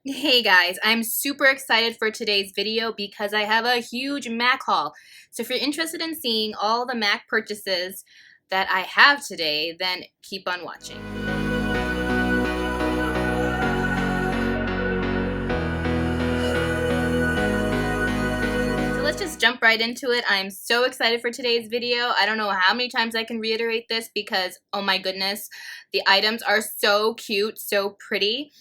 Hey guys, I'm super excited for today's video because I have a huge MAC haul. So if you're interested in seeing all the MAC purchases that I have today, then keep on watching. So let's just jump right into it. I'm so excited for today's video. I don't know how many times I can reiterate this because, oh my goodness, the items are so cute, so pretty.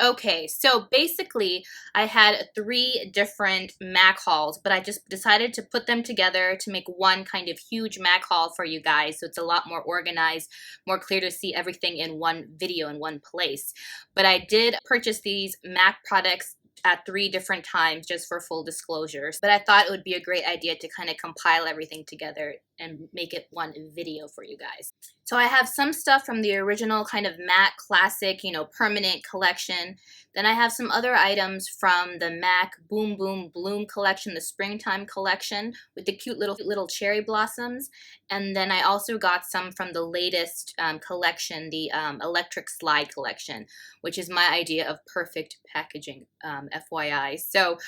Okay, so basically I had 3 different MAC hauls, but I just decided to put them together to make one kind of huge MAC haul for you guys, so it's a lot more organized, more clear to see everything in one video in one place. But I did purchase these MAC products at 3 different times just for full disclosures, but I thought it would be a great idea to kind of compile everything together and make it one video for you guys. So I have some stuff from the original kind of MAC classic, permanent collection. Then I have some other items from the MAC Boom Boom Bloom collection, the springtime collection with the cute little cherry blossoms. And then I also got some from the latest collection, the electric slide collection, which is my idea of perfect packaging, FYI. So,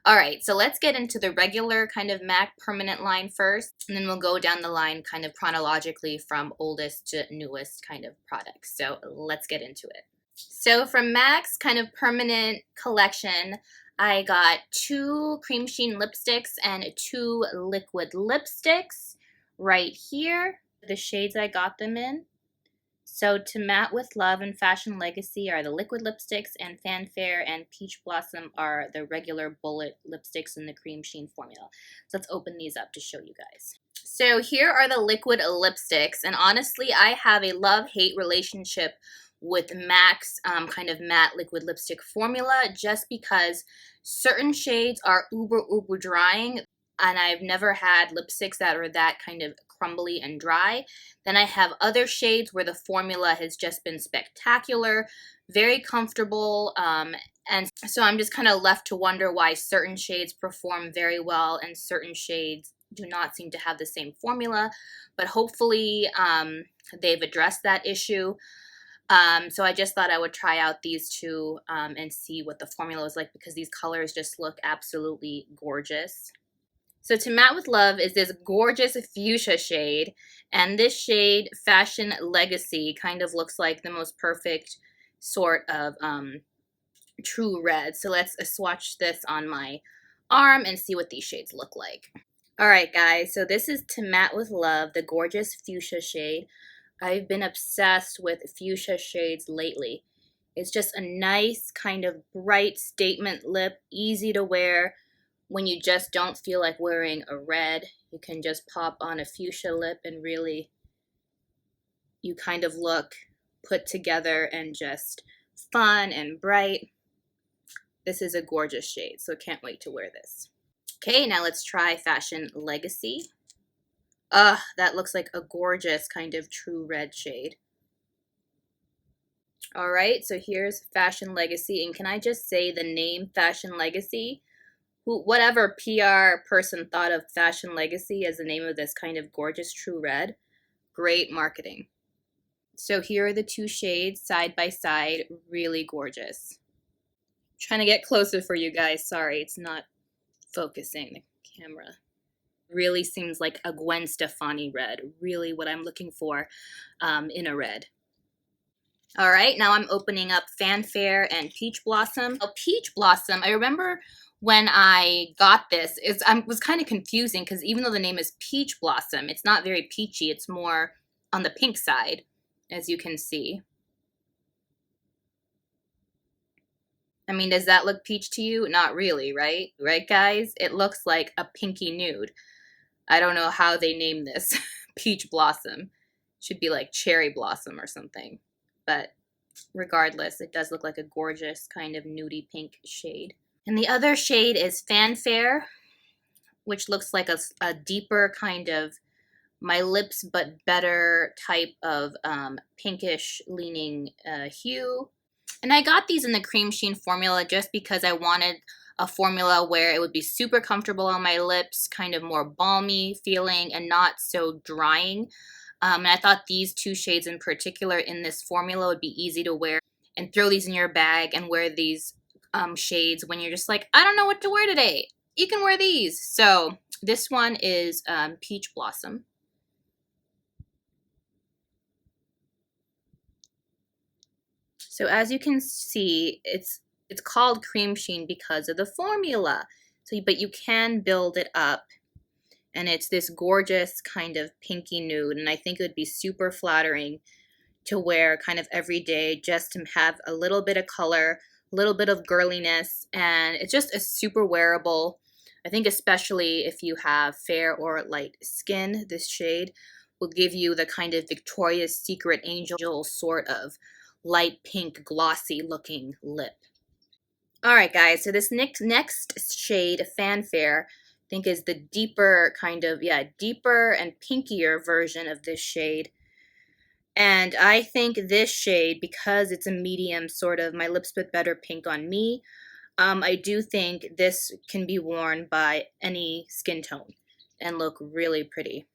all right, so let's get into the regular kind of MAC permanent line first, and then we'll go down the line kind of chronologically from oldest to newest kind of products. So let's get into it. So from MAC's kind of permanent collection, I got 2 cream sheen lipsticks and 2 liquid lipsticks right here. The shades I got them in. So To Matte with Love and Fashion Legacy are the liquid lipsticks, and Fanfare and Peach Blossom are the regular bullet lipsticks in the cream sheen formula. So let's open these up to show you guys. So here are the liquid lipsticks, and honestly I have a love-hate relationship with MAC's kind of matte liquid lipstick formula, just because certain shades are uber drying, and I've never had lipsticks that are that kind of crumbly and dry. Then I have other shades where the formula has just been spectacular, very comfortable, and so I'm just kind of left to wonder why certain shades perform very well and certain shades do not seem to have the same formula, but hopefully they've addressed that issue. So I just thought I would try out these 2 and see what the formula is like, because these colors just look absolutely gorgeous. So To Matte with Love is this gorgeous fuchsia shade, and this shade, Fashion Legacy, kind of looks like the most perfect sort of true red. So let's swatch this on my arm and see what these shades look like. Alright guys, so this is To Matte with Love, the gorgeous fuchsia shade. I've been obsessed with fuchsia shades lately. It's just a nice kind of bright statement lip, easy to wear. When you just don't feel like wearing a red, you can just pop on a fuchsia lip and really, you kind of look put together and just fun and bright. This is a gorgeous shade, so can't wait to wear this. Okay, now let's try Fashion Legacy. That looks like a gorgeous kind of true red shade. All right, so here's Fashion Legacy, and can I just say the name Fashion Legacy? Whatever PR person thought of Fashion Legacy as the name of this kind of gorgeous true red, great marketing. So here are the 2 shades side by side, really gorgeous. Trying to get closer for you guys, sorry, it's not focusing the camera. Really seems like a Gwen Stefani red, really what I'm looking for in a red. All right, now I'm opening up Fanfare and Peach Blossom. Peach Blossom, I remember when I got this, it was kind of confusing because even though the name is Peach Blossom, it's not very peachy. It's more on the pink side, as you can see. I mean, does that look peach to you? Not really, right? Right, guys? It looks like a pinky nude. I don't know how they named this Peach Blossom. Should be like Cherry Blossom or something. But regardless, it does look like a gorgeous kind of nudie pink shade. And the other shade is Fanfare, which looks like a deeper kind of My Lips But Better type of pinkish leaning hue. And I got these in the cream sheen formula just because I wanted a formula where it would be super comfortable on my lips, kind of more balmy feeling and not so drying. And I thought these 2 shades in particular in this formula would be easy to wear and throw these in your bag and wear these shades when you're just like, I don't know what to wear today. You can wear these. So this one is Peach Blossom. So as you can see, it's called Cream Sheen because of the formula. So, but you can build it up, and it's this gorgeous kind of pinky nude, and I think it would be super flattering to wear kind of every day, just to have a little bit of color, a little bit of girliness, and it's just a super wearable. I think especially if you have fair or light skin, this shade will give you the kind of Victoria's Secret angel sort of light pink glossy looking lip. Alright guys, so this next shade, Fanfare, I think is the deeper kind of, deeper and pinkier version of this shade. And I think this shade, because it's a medium sort of, my lips put better pink on me, I do think this can be worn by any skin tone and look really pretty.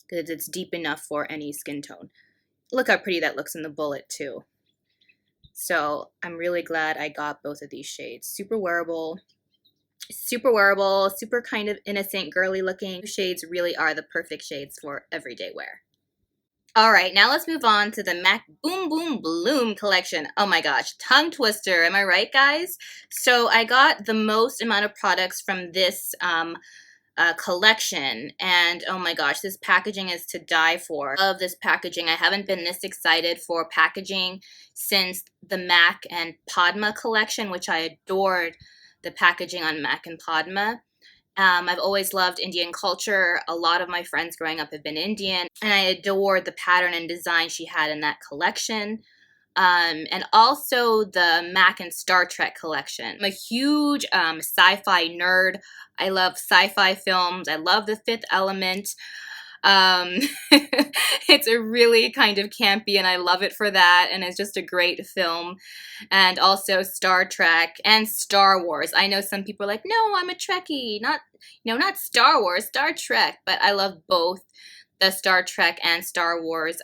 Because it's deep enough for any skin tone. Look how pretty that looks in the bullet too. So I'm really glad I got both of these shades. Super wearable, super kind of innocent, girly looking. Shades really are the perfect shades for everyday wear. Alright, now let's move on to the MAC Boom Boom Bloom collection. Oh my gosh, tongue twister, am I right guys? So I got the most amount of products from this collection, and oh my gosh, this packaging is to die for. I love this packaging. I haven't been this excited for packaging since the MAC and Padma collection, which I adored the packaging on MAC and Padma. I've always loved Indian culture. A lot of my friends growing up have been Indian, and I adored the pattern and design she had in that collection. And also the MAC and Star Trek collection. I'm a huge sci-fi nerd. I love sci-fi films. I love The Fifth Element. It's a really kind of campy, and I love it for that, and it's just a great film. And also Star Trek and Star Wars. I know some people are like, no, I'm a Trekkie, not Star Wars, Star Trek, but I love both the Star Trek and Star Wars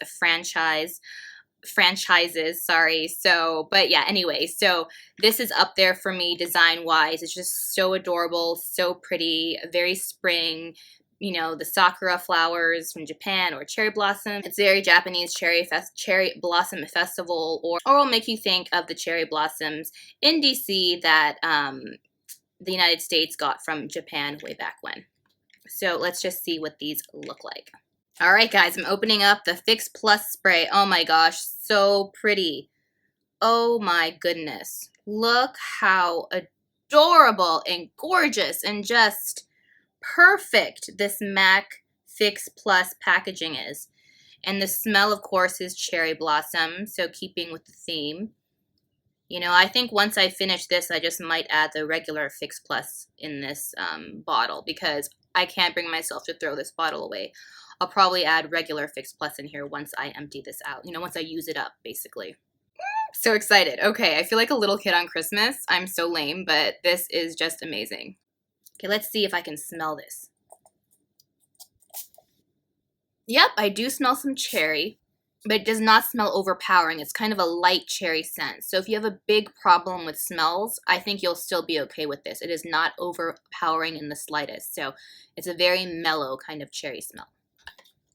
franchises, sorry. So, but yeah, anyway, so this is up there for me design wise. It's just so adorable, so pretty, very spring, you know, the sakura flowers from Japan or cherry blossom. It's very Japanese cherry blossom festival, or will make you think of the cherry blossoms in DC that the United States got from Japan way back when. So let's just see what these look like. Alright guys, I'm opening up the Fix Plus spray. Oh my gosh, so pretty. Oh my goodness. Look how adorable and gorgeous and just perfect this MAC Fix Plus packaging is. And the smell, of course, is cherry blossom, so keeping with the theme. You know, I think once I finish this, I just might add the regular Fix Plus in this bottle, because I can't bring myself to throw this bottle away. I'll probably add regular Fix Plus in here once I empty this out. You know, once I use it up, basically. So excited. Okay, I feel like a little kid on Christmas. I'm so lame, but this is just amazing. Okay, let's see if I can smell this. Yep, I do smell some cherry, but it does not smell overpowering. It's kind of a light cherry scent. So if you have a big problem with smells, I think you'll still be okay with this. It is not overpowering in the slightest. So it's a very mellow kind of cherry smell.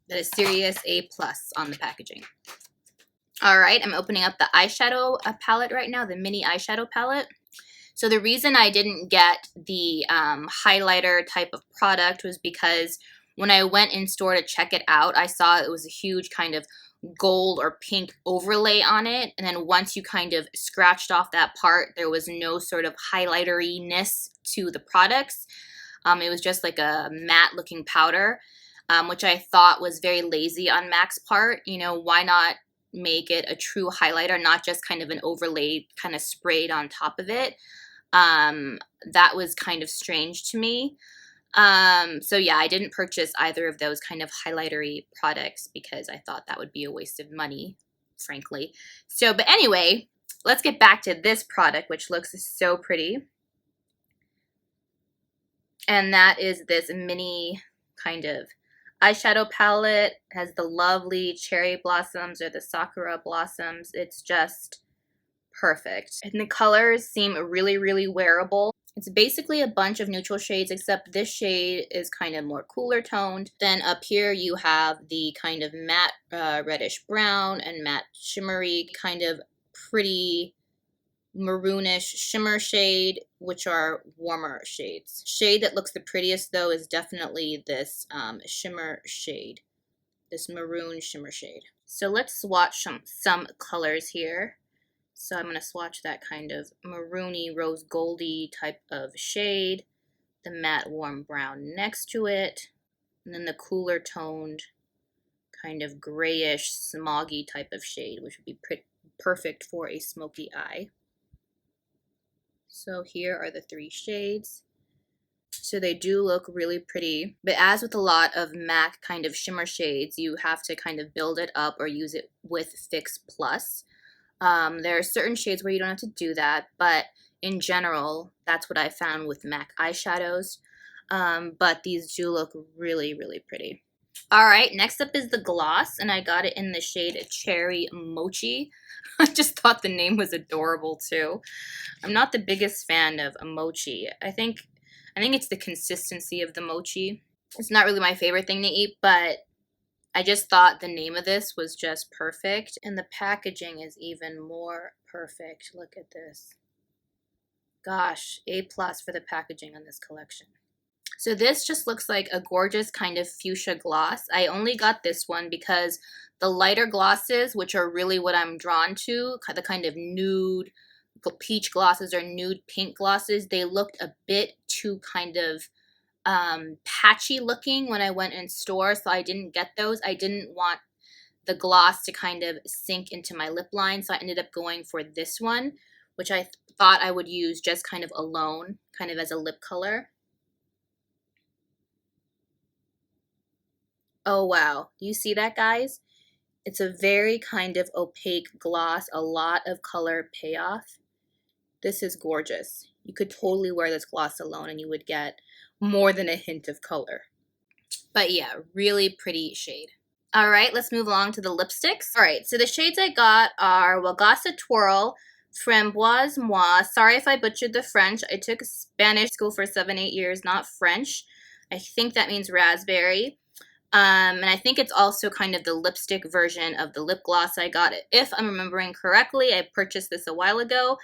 That is serious A+ on the packaging. Alright, I'm opening up the eyeshadow palette right now, the mini eyeshadow palette. So the reason I didn't get the highlighter type of product was because when I went in store to check it out, I saw it was a huge kind of gold or pink overlay on it. And then once you kind of scratched off that part, there was no sort of highlighteriness to the products. It was just like a matte looking powder. Which I thought was very lazy on MAC's part. You know, why not make it a true highlighter, not just kind of an overlay kind of sprayed on top of it? That was kind of strange to me. So yeah, I didn't purchase either of those kind of highlightery products because I thought that would be a waste of money, frankly. So, but anyway, let's get back to this product, which looks so pretty. And that is this mini kind of eyeshadow palette. Has the lovely cherry blossoms or the sakura blossoms. It's just perfect. And the colors seem really, really wearable. It's basically a bunch of neutral shades, except this shade is kind of more cooler toned. Then up here you have the kind of matte reddish brown and matte shimmery, kind of pretty maroonish shimmer shade, which are warmer shades. Shade that looks the prettiest though is definitely this shimmer shade, this maroon shimmer shade. So let's swatch some colors here. So I'm going to swatch that kind of maroony rose goldy type of shade, the matte warm brown next to it, and then the cooler toned kind of grayish smoggy type of shade, which would be perfect for a smoky eye. So here are the three shades. So they do look really pretty, but as with a lot of MAC kind of shimmer shades, you have to kind of build it up or use it with Fix Plus. There are certain shades where you don't have to do that, but in general, that's what I found with MAC eyeshadows. But these do look really, really pretty. Alright, next up is the gloss, and I got it in the shade Cherry Mochi. I just thought the name was adorable too. I'm not the biggest fan of mochi. I think it's the consistency of the mochi. It's not really my favorite thing to eat, but I just thought the name of this was just perfect. And the packaging is even more perfect. Look at this. Gosh, A+ for the packaging on this collection. So this just looks like a gorgeous kind of fuchsia gloss. I only got this one because the lighter glosses, which are really what I'm drawn to, the kind of nude peach glosses or nude pink glosses, they looked a bit too kind of patchy looking when I went in store, so I didn't get those. I didn't want the gloss to kind of sink into my lip line, so I ended up going for this one, which I thought I would use just kind of alone, kind of as a lip color. Oh wow, do you see that, guys? It's a very kind of opaque gloss, a lot of color payoff. This is gorgeous. You could totally wear this gloss alone and you would get more than a hint of color. But yeah, really pretty shade. All right, let's move along to the lipsticks. All right, so the shades I got are Wagasa Twirl, Framboise-Moi. Sorry if I butchered the French. I took Spanish school for 7-8 years, not French. I think that means raspberry. And I think it's also kind of the lipstick version of the lip gloss I got. If I'm remembering correctly, I purchased this a while ago.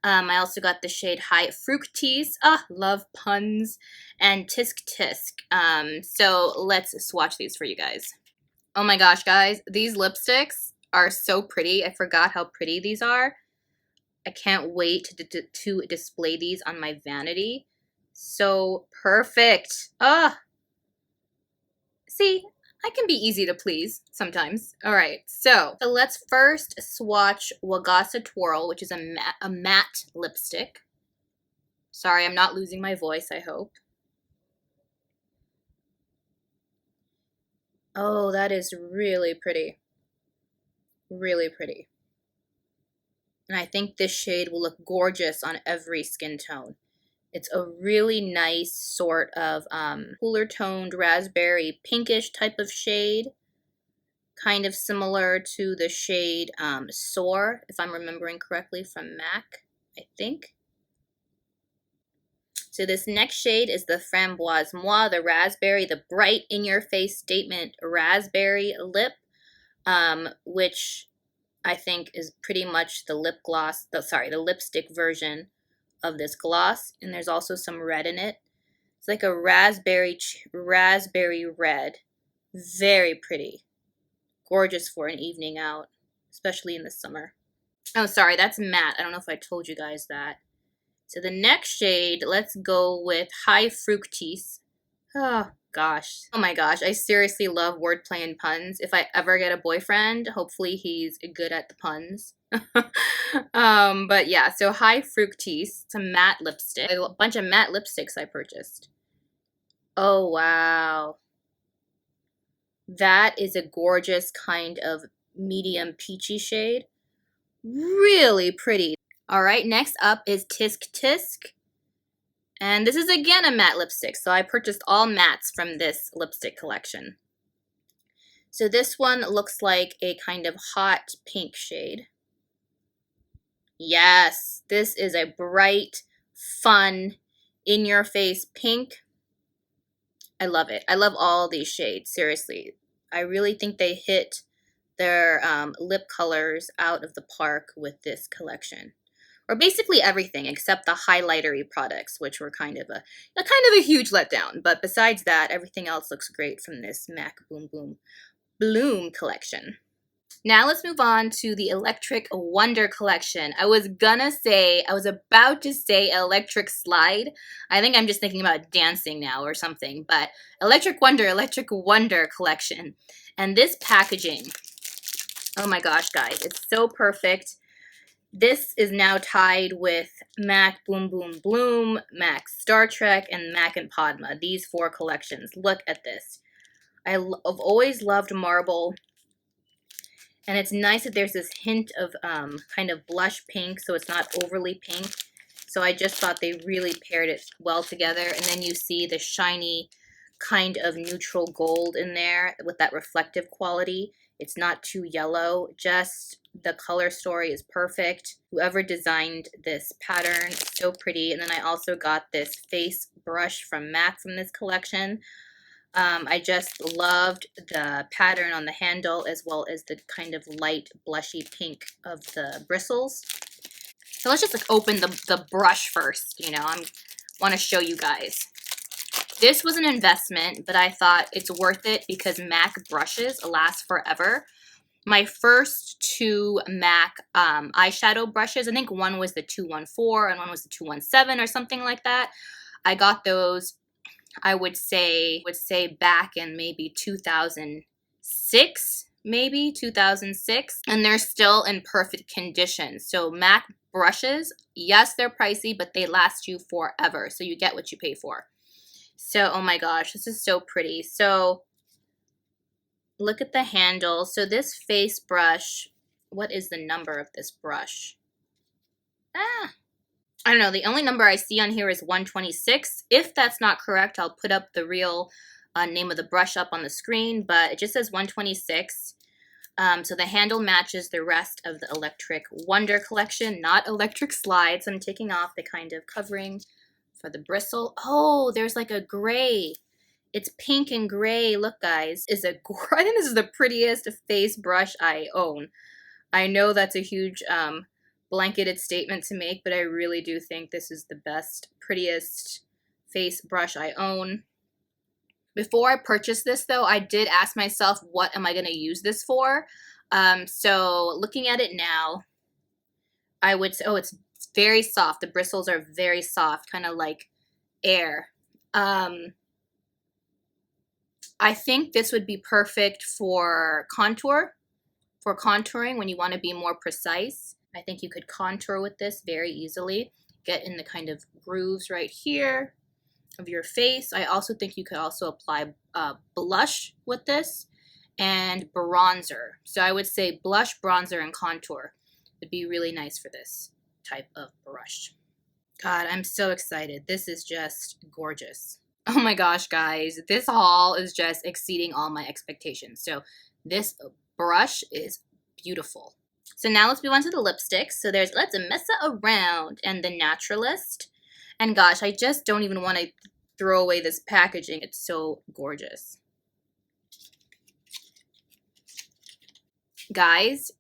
I also got the shade High Fructose. Love puns. And Tisk Tisk. So let's swatch these for you guys. Oh my gosh, guys. These lipsticks are so pretty. I forgot how pretty these are. I can't wait to display these on my vanity. So perfect. See, I can be easy to please sometimes. All right, so let's first swatch Wagasa Twirl, which is a matte lipstick. Sorry, I'm not losing my voice, I hope. Oh, that is really pretty. Really pretty. And I think this shade will look gorgeous on every skin tone. It's a really nice sort of cooler toned raspberry pinkish type of shade. Kind of similar to the shade Soar, if I'm remembering correctly, from MAC, I think. So this next shade is the Framboise-Moi, the raspberry, the bright in-your-face statement raspberry lip, which I think is pretty much the lip gloss, the lipstick version of this gloss, and there's also some red in it. It's like a raspberry red. Very pretty. Gorgeous for an evening out, especially in the summer. Oh, sorry, that's matte. I don't know if I told you guys that. So the next shade, let's go with High Fructose. Oh, gosh. Oh my gosh, I seriously love wordplay and puns. If I ever get a boyfriend, hopefully he's good at the puns. But yeah, so High Fructose. It's a matte lipstick. A bunch of matte lipsticks I purchased. Oh, wow. That is a gorgeous kind of medium peachy shade. Really pretty. All right, next up is Tisk Tisk. And this is again a matte lipstick, so I purchased all mattes from this lipstick collection. So this one looks like a kind of hot pink shade. Yes, this is a bright, fun, in-your-face pink. I love it. I love all these shades, seriously. I really think they hit their lip colors out of the park with this collection. Or basically everything except the highlightery products, which were kind of a huge letdown. But besides that, everything else looks great from this MAC Boom Boom Bloom collection. Now let's move on to the Electric Wonder collection. I was about to say Electric Slide. I think I'm just thinking about dancing now or something, but Electric Wonder collection. And this packaging, oh my gosh, guys, it's so perfect. This is now tied with MAC Boom Boom Bloom, MAC Star Trek, and MAC and Padma. These 4 collections. Look at this. I've always loved marble. And it's nice that there's this hint of kind of blush pink, so it's not overly pink. So I just thought they really paired it well together. And then you see the shiny kind of neutral gold in there with that reflective quality. It's not too yellow, just the color story is perfect. Whoever designed this pattern, so pretty. And then I also got this face brush from MAC from this collection. I just loved the pattern on the handle as well as the kind of light blushy pink of the bristles. So let's just like open the brush first, you know, I want to show you guys. This was an investment, but I thought it's worth it because MAC brushes last forever. My first 2 MAC eyeshadow brushes, I think one was the 214 and one was the 217 or something like that. I got those, I would say back in maybe 2006, maybe 2006, and they're still in perfect condition. So MAC brushes, yes, they're pricey, but they last you forever. So you get what you pay for. So, oh my gosh, this is so pretty. So look at the handle. So this face brush, what is the number of this brush? I don't know. The only number I see on here is 126. If that's not correct, I'll put up the real name of the brush up on the screen, but it just says 126. So the handle matches the rest of the Electric Wonder collection, not Electric Slide. So I'm taking off the kind of covering for the bristle. Oh, there's like a gray. It's pink and gray. Look, guys, I think this is the prettiest face brush I own. I know that's a huge blanketed statement to make, but I really do think this is the best, prettiest face brush I own. Before I purchased this, though, I did ask myself, what am I going to use this for? So looking at it now, I would say, oh, it's very soft. The bristles are very soft, kind of like air. I think this would be perfect for contouring when you want to be more precise. I think you could contour with this very easily. Get in the kind of grooves right here of your face. I also think you could also apply blush with this and bronzer. So I would say blush, bronzer, and contour would be really nice for this type of brush. God, I'm so excited. This is just gorgeous. Oh my gosh, guys, this haul is just exceeding all my expectations. So this brush is beautiful. So now let's move on to the lipsticks. So there's Let's Mess Around and the Naturalist. And gosh, I just don't even want to throw away this packaging. It's so gorgeous. Guys,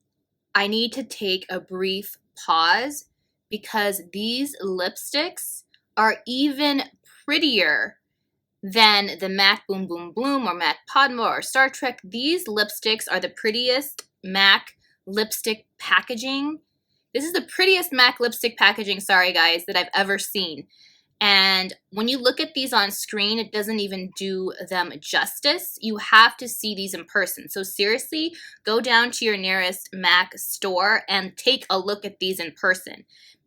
I need to take a brief pause because these lipsticks are even prettier than the MAC Boom Boom Bloom or MAC Padma or Star Trek. These lipsticks are the prettiest MAC lipstick packaging. This is the prettiest MAC lipstick packaging, sorry guys, that I've ever seen. And when you look at these on screen, it doesn't even do them justice. You have to see these in person. So seriously, go down to your nearest MAC store and take a look at these in person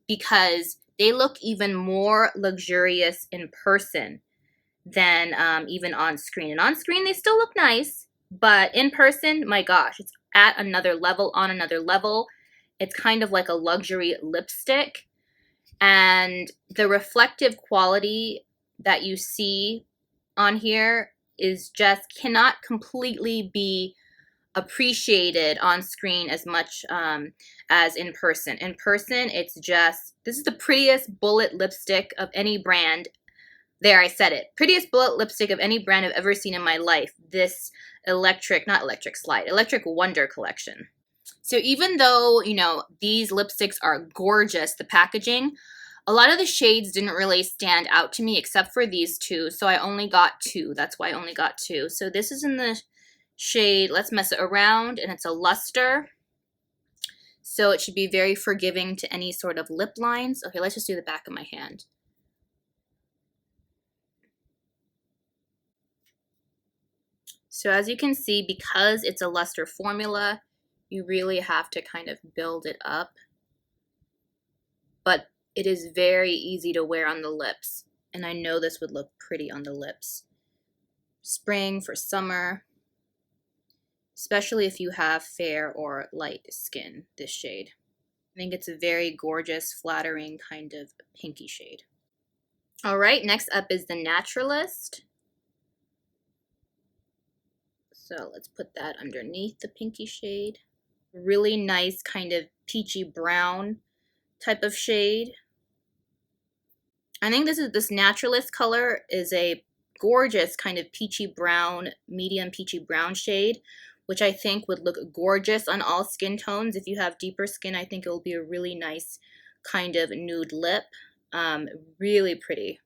because they look even more luxurious in person than even on screen. And on screen, they still look nice, but in person, my gosh, it's at another level, on another level. It's kind of like a luxury lipstick. And the reflective quality that you see on here is just cannot completely be appreciated on screen as much as in person. In person, it's just, this is the prettiest bullet lipstick of any brand. There, I said it. Prettiest bullet lipstick of any brand I've ever seen in my life. This Electric Wonder collection. So even though, you know, these lipsticks are gorgeous, the packaging, a lot of the shades didn't really stand out to me except for these two. So I only got two. That's why I only got two. So this is in the shade Let's Mess It Around, and it's a luster. So it should be very forgiving to any sort of lip lines. Okay, let's just do the back of my hand. So as you can see, because it's a luster formula, you really have to kind of build it up. But it is very easy to wear on the lips. And I know this would look pretty on the lips. Spring for summer. Especially if you have fair or light skin, this shade. I think it's a very gorgeous, flattering kind of pinky shade. All right, next up is the Naturalist. So let's put that underneath the pinky shade. Really nice kind of peachy brown type of shade. I think this Naturalist color is a gorgeous kind of peachy brown, medium peachy brown shade, which I think would look gorgeous on all skin tones. If you have deeper skin, I think it will be a really nice kind of nude lip. Really pretty.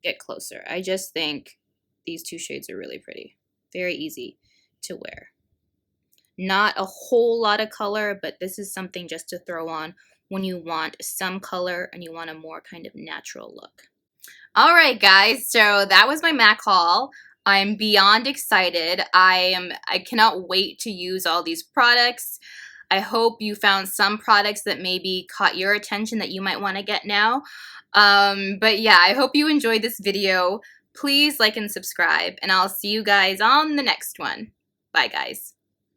Get closer. I just think these two shades are really pretty. Very easy to wear. Not a whole lot of color, but this is something just to throw on when you want some color and you want a more kind of natural look. All right, guys, so that was my MAC haul. I'm beyond excited. I cannot wait to use all these products. I hope you found some products that maybe caught your attention that you might want to get now. But yeah, I hope you enjoyed this video. Please like and subscribe, and I'll see you guys on the next one. Bye, guys.